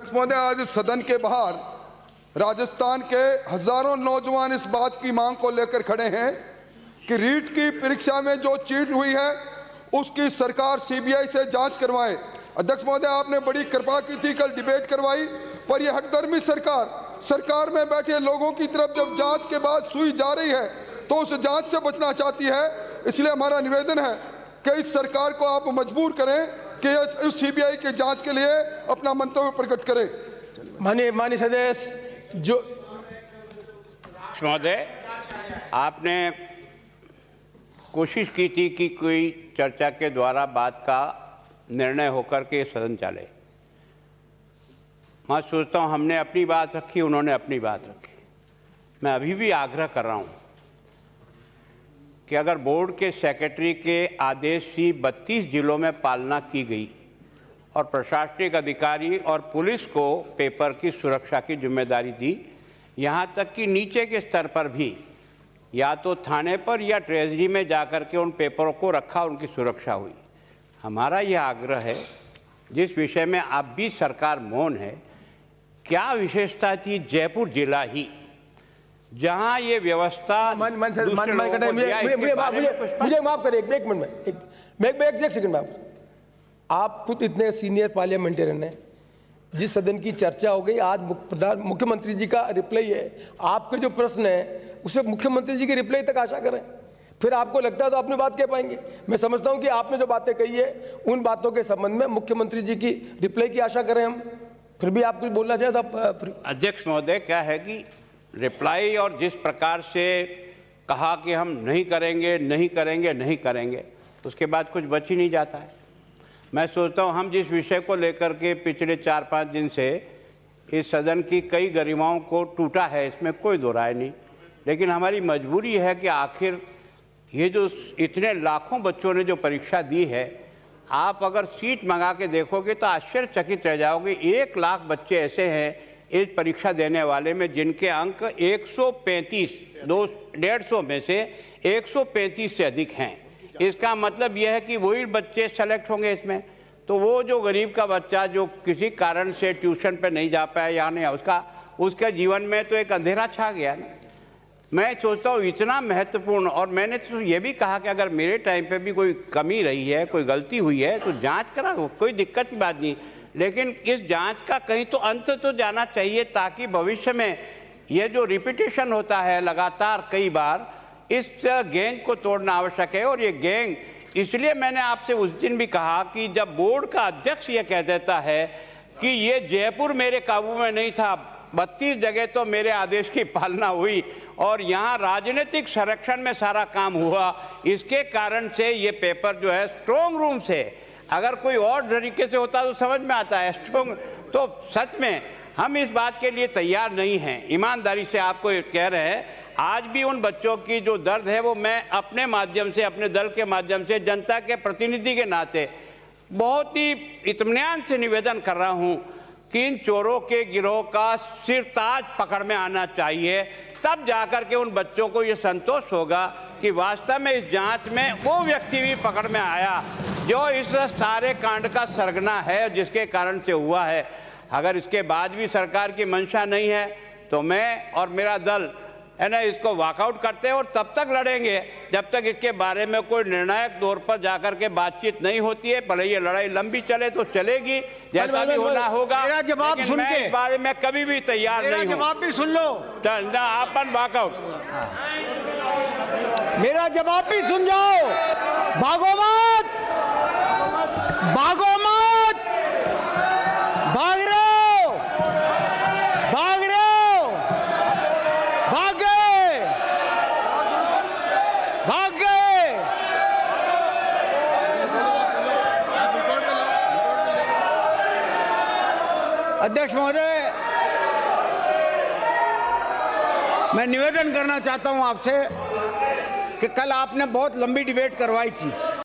अध्यक्ष महोदय, आज सदन के बाहर राजस्थान के हजारों नौजवान इस बात की मांग को लेकर खड़े हैं कि रीट की परीक्षा में जो चीट हुई है उसकी सरकार सीबीआई से जांच करवाए। अध्यक्ष महोदय, आपने बड़ी कृपा की थी, कल डिबेट करवाई, पर यह हकदर्मी सरकार में बैठे लोगों की तरफ जब जांच के बाद सुई जा रही है तो उस जांच से बचना चाहती है। इसलिए हमारा निवेदन है कि इस सरकार को आप मजबूर करें कि उस सीबीआई की जांच के लिए अपना मंतव्य प्रकट करें। माननीय सदस्य जो महोदय, आपने कोशिश की थी कि कोई चर्चा के द्वारा बात का निर्णय होकर के सदन चले। मैं सोचता हूं हमने अपनी बात रखी, उन्होंने अपनी बात रखी। मैं अभी भी आग्रह कर रहा हूं कि अगर बोर्ड के सेक्रेटरी के आदेश की 32 जिलों में पालना की गई और प्रशासनिक अधिकारी और पुलिस को पेपर की सुरक्षा की जिम्मेदारी दी, यहाँ तक कि नीचे के स्तर पर भी या तो थाने पर या ट्रेजरी में जाकर के उन पेपरों को रखा, उनकी सुरक्षा हुई। हमारा यह आग्रह है, जिस विषय में अब भी सरकार मौन है, क्या विशेषता थी जयपुर जिला ही जहां ये व्यवस्था मुझे माफ करें एक मिनट में एक सेकंड में आप खुद इतने सीनियर पार्लियामेंटेरियन हैं, जिस सदन की चर्चा हो गई, आज मुख्यमंत्री जी का रिप्लाई है, आपके जो प्रश्न है उसे मुख्यमंत्री जी के रिप्लाई तक आशा करें, फिर आपको लगता है तो अपनी बात कह पाएंगे। मैं समझता हूं कि आपने जो बातें कही है उन बातों के संबंध में मुख्यमंत्री जी की रिप्लाई की आशा करें हम, फिर भी आप कुछ बोलना चाहे तो। अध्यक्ष महोदय, क्या है कि रिप्लाई और जिस प्रकार से कहा कि हम नहीं करेंगे, उसके बाद कुछ बच ही नहीं जाता है। मैं सोचता हूँ हम जिस विषय को लेकर के पिछले 4-5 दिन से इस सदन की कई गरिमाओं को टूटा है, इसमें कोई दो राय नहीं, लेकिन हमारी मजबूरी है कि आखिर ये जो इतने लाखों बच्चों ने जो परीक्षा दी है, आप अगर सीट मंगा के देखोगे तो आश्चर्यचकित रह जाओगे। 1 लाख बच्चे ऐसे हैं इस परीक्षा देने वाले में जिनके अंक 135, 150 में से 135 से अधिक हैं। इसका मतलब यह है कि वही बच्चे सेलेक्ट होंगे इसमें। तो वो जो गरीब का बच्चा जो किसी कारण से ट्यूशन पे नहीं जा पाया या नहीं, उसका जीवन में तो एक अंधेरा छा गया ना। मैं सोचता हूँ इतना महत्वपूर्ण, और मैंने तो ये भी कहा कि अगर मेरे टाइम पे भी कोई कमी रही है, कोई गलती हुई है तो जांच कराओ, कोई दिक्कत की बात नहीं, लेकिन इस जांच का कहीं तो अंत तो जाना चाहिए, ताकि भविष्य में ये जो रिपीटेशन होता है लगातार कई बार, इस गैंग को तोड़ना आवश्यक है। और ये गैंग, इसलिए मैंने आपसे उस दिन भी कहा कि जब बोर्ड का अध्यक्ष ये कह देता है कि ये जयपुर मेरे काबू में नहीं था, 32 जगह तो मेरे आदेश की पालना हुई और यहाँ राजनीतिक संरक्षण में सारा काम हुआ, इसके कारण से ये पेपर जो है स्ट्रॉन्ग रूम से, अगर कोई और तरीके से होता तो समझ में आता है स्ट्रॉन्ग, तो सच में हम इस बात के लिए तैयार नहीं हैं। ईमानदारी से आपको कह रहे हैं, आज भी उन बच्चों की जो दर्द है वो मैं अपने माध्यम से, अपने दल के माध्यम से, जनता के प्रतिनिधि के नाते बहुत ही इत्मीनान से निवेदन कर रहा हूं कि इन चोरों के गिरोह का सिरताज पकड़ में आना चाहिए। तब जाकर के उन बच्चों को ये संतोष होगा कि वास्तव में इस जांच में वो व्यक्ति भी पकड़ में आया जो इस सारे कांड का सरगना है, जिसके कारण से हुआ है। अगर इसके बाद भी सरकार की मंशा नहीं है तो मैं और मेरा दल है ना इसको वॉकआउट करते हैं, और तब तक लड़ेंगे जब तक इसके बारे में कोई निर्णायक तौर पर जाकर के बातचीत नहीं होती है। भले ये लड़ाई लंबी चले तो चलेगी, जैसा भी होना होगा। मेरा जवाब सुन के, इस बारे में कभी भी तैयार नहीं हूं। जवाब भी सुन लो, अपन वॉकआउट। मेरा जवाब भी सुन जाओ, भागो मत, भागो मत, भाग रहे हो, भाग रहे हो, भाग गए, भाग गए। अध्यक्ष महोदय, मैं निवेदन करना चाहता हूं आपसे कि कल आपने बहुत लंबी डिबेट करवाई थी,